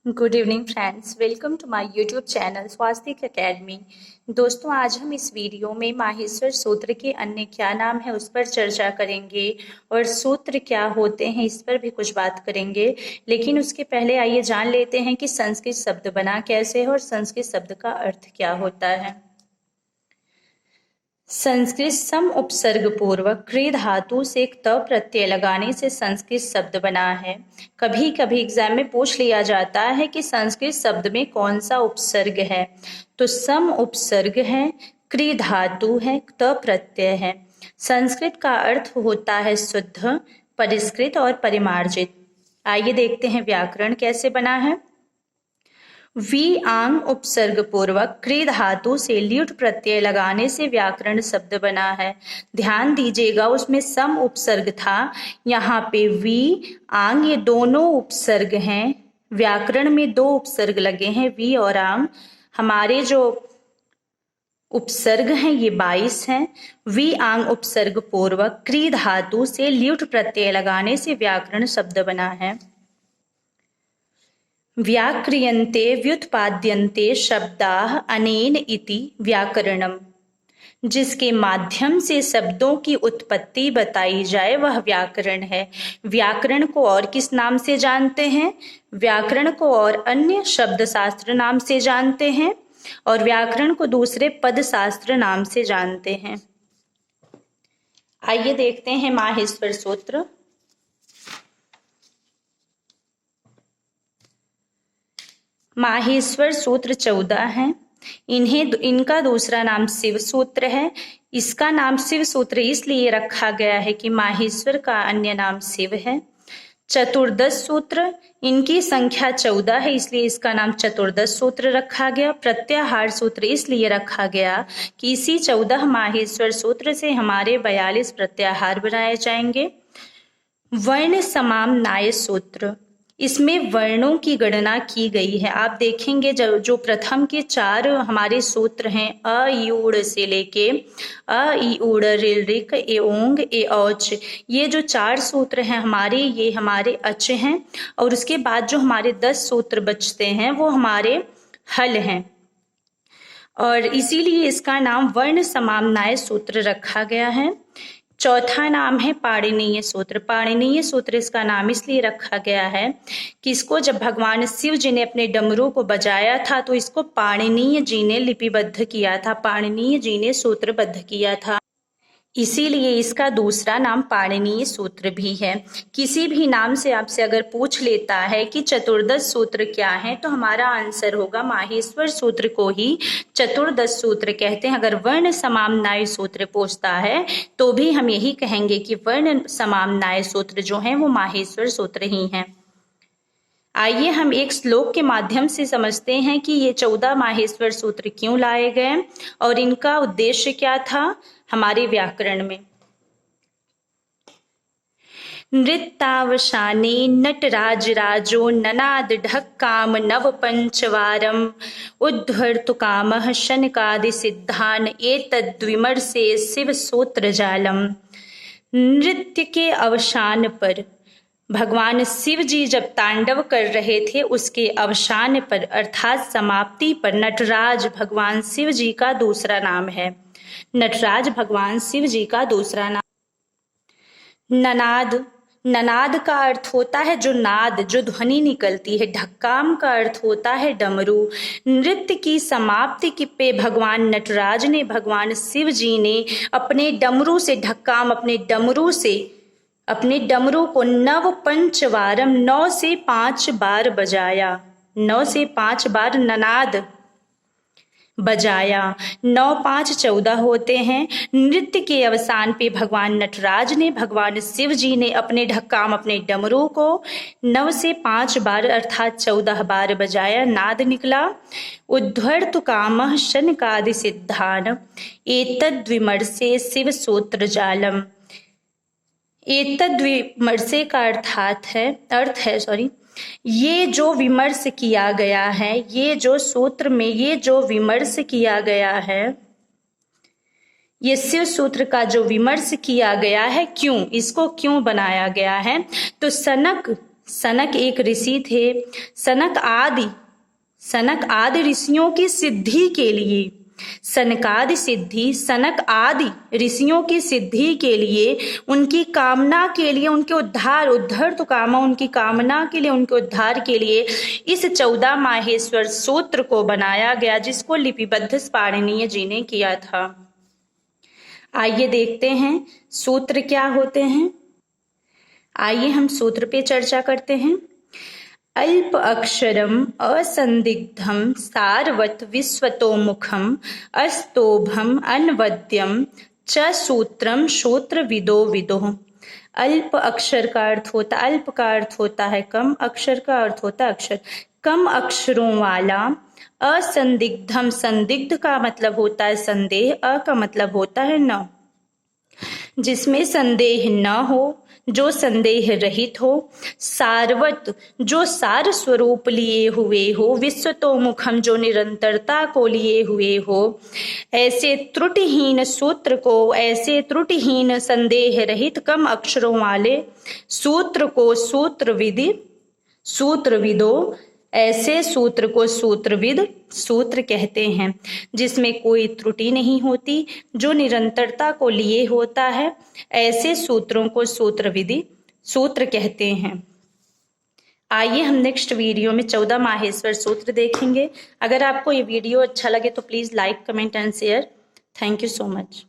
Good evening friends, welcome to my YouTube channel Swastik Academy. दोस्तों, आज हम इस वीडियो में माहेश्वर सूत्र के अन्य क्या नाम है उस पर चर्चा करेंगे और सूत्र क्या होते हैं इस पर भी कुछ बात करेंगे। लेकिन उसके पहले आइए जान लेते हैं कि संस्कृत शब्द बना कैसे है और संस्कृत शब्द का अर्थ क्या होता है। संस्कृत सम उपसर्ग पूर्वक क्री धातु से एक त प्रत्यय लगाने से संस्कृत शब्द बना है। कभी कभी एग्जाम में पूछ लिया जाता है कि संस्कृत शब्द में कौन सा उपसर्ग है, तो सम उपसर्ग है, क्री धातु है, त प्रत्यय है। संस्कृत का अर्थ होता है शुद्ध, परिष्कृत और परिमार्जित। आइए देखते हैं व्याकरण कैसे बना है। वी आंग उपसर्ग पूर्वक क्री धातु से ल्युट प्रत्यय लगाने से व्याकरण शब्द बना है। ध्यान दीजिएगा, उसमें सम उपसर्ग था, यहाँ पे वी आंग ये दोनों उपसर्ग हैं। व्याकरण में दो उपसर्ग लगे हैं, वी और आंग। हमारे जो उपसर्ग हैं ये 22 हैं। वी आंग उपसर्ग पूर्वक क्री धातु से ल्युट प्रत्यय लगाने से व्याकरण शब्द बना है। व्याक्रियन्ते व्युत्पाद्यन्ते शब्दाः अनेन इति व्याकरणम। जिसके माध्यम से शब्दों की उत्पत्ति बताई जाए वह व्याकरण है। व्याकरण को और किस नाम से जानते हैं? व्याकरण को और अन्य शब्द शास्त्र नाम से जानते हैं और व्याकरण को दूसरे पद शास्त्र नाम से जानते हैं। आइए देखते हैं माहेश्वर सूत्र। माहेश्वर सूत्र 14 हैं। इनका दूसरा नाम शिव सूत्र है। इसका नाम शिव सूत्र इसलिए रखा गया है कि माहेश्वर का अन्य नाम शिव है। चतुर्दश सूत्र, इनकी संख्या 14 है इसलिए इसका नाम चतुर्दश सूत्र रखा गया। प्रत्याहार सूत्र इसलिए रखा गया कि इसी 14 माहेश्वर सूत्र से हमारे 42 प्रत्याहार बनाए जाएंगे। वर्ण समाम नाय सूत्र, इसमें वर्णों की गणना की गई है। आप देखेंगे जो प्रथम के 4 हमारे सूत्र हैं, अ यूड़ से लेके अ ई उड़ रिल रिक ए ओंग ए औच, ये जो 4 सूत्र हैं हमारे, ये हमारे अच हैं। और उसके बाद जो हमारे 10 सूत्र बचते हैं वो हमारे हल हैं और इसीलिए इसका नाम वर्ण समामनाय सूत्र रखा गया है। चौथा नाम है पाणिनीय सूत्र। पाणिनीय सूत्र इसका नाम इसलिए रखा गया है कि इसको जब भगवान शिव जी ने अपने डमरू को बजाया था तो इसको पाणिनीय जी ने लिपिबद्ध किया था, पाणिनीय जी ने सूत्रबद्ध किया था, इसीलिए इसका दूसरा नाम पाणिनीय सूत्र भी है। किसी भी नाम से आपसे अगर पूछ लेता है कि चतुर्दश सूत्र क्या है तो हमारा आंसर होगा माहेश्वर सूत्र को ही चतुर्दश सूत्र कहते हैं। अगर वर्ण समामनाय सूत्र पूछता है तो भी हम यही कहेंगे कि वर्ण समामनाय सूत्र जो है वो माहेश्वर सूत्र ही हैं। आइए हम एक श्लोक के माध्यम से समझते हैं कि ये 14 माहेश्वर सूत्र क्यों लाए गए और इनका उद्देश्य क्या था हमारे व्याकरण में। नृत्यावसाने नटराज राजो ननाद ढक्काम नव पंचवारम उद्धर्तु कामः शनकादि सिद्धान एतद्विमर्शे शिव सूत्र जालम। नृत्य के अवसान पर भगवान शिव जी जब तांडव कर रहे थे उसके अवसान पर अर्थात समाप्ति पर नटराज भगवान शिव जी का दूसरा नाम है। नटराज भगवान शिव जी का दूसरा नाम। ननाद, ननाद का अर्थ होता है जो नाद, जो ध्वनि निकलती है। ढक्काम का अर्थ होता है डमरू। नृत्य की समाप्ति पे भगवान नटराज ने, भगवान शिव जी ने अपने डमरू से ढक्काम, अपने डमरू को नव पंचवारम 9 से 5 बार बजाया। 9 से 5 बार ननाद बजाया। 9 5 14 होते हैं। नृत्य के अवसान पे भगवान नटराज ने, भगवान शिव जी ने अपने ढक्काम, अपने डमरू को 9 से 5 बार अर्थात 14 बार बजाया, नाद निकला। उद्धर्तु कामः शनकादि सिद्धान एतद्विमर्शे शिव सूत्र जालम। एतद्विमर्शे का अर्थ है ये जो विमर्श किया गया है, ये जो सूत्र में ये जो विमर्श किया गया है, ये शिव सूत्र का जो विमर्श किया गया है, क्यों इसको क्यों बनाया गया है, तो सनक एक ऋषि थे। सनक आदि ऋषियों की सिद्धि के लिए, सनकादि सिद्धि, सनक आदि ऋषियों की सिद्धि के लिए, उनकी कामना के लिए, उनके उद्धार तो कामा, उनकी कामना के लिए, उनके उद्धार के लिए इस 14 माहेश्वर सूत्र को बनाया गया, जिसको लिपिबद्ध पाणिनीय जी ने किया था। आइए देखते हैं सूत्र क्या होते हैं। आइए हम सूत्र पे चर्चा करते हैं। अल्प अक्षरम असंदिग्धम सारवत विश्वतोमुखम अस्तोभम अनवद्यम च सूत्रम श्रोत्र विदो विदो। अल्प अक्षर का अर्थ होता, अल्प का अर्थ होता है कम, अक्षर का अर्थ होता है अक्षर, कम अक्षरों वाला। असंदिग्धम, संदिग्ध का मतलब होता है संदेह, अ का मतलब होता है न, जिसमें संदेह न हो, जो संदेह रहित हो। सारवत, जो सार स्वरूप लिए हुए हो। विश्वतोमुखम, जो निरंतरता को लिए हुए हो। ऐसे त्रुटिहीन सूत्र को, ऐसे त्रुटिहीन संदेह रहित कम अक्षरों वाले सूत्र को सूत्रविदो, ऐसे सूत्र को सूत्रविद सूत्र कहते हैं, जिसमें कोई त्रुटि नहीं होती, जो निरंतरता को लिए होता है। ऐसे सूत्रों को सूत्रविधि सूत्र कहते हैं। आइए हम नेक्स्ट वीडियो में 14 माहेश्वर सूत्र देखेंगे। अगर आपको ये वीडियो अच्छा लगे तो please like, comment and share. Thank you so much.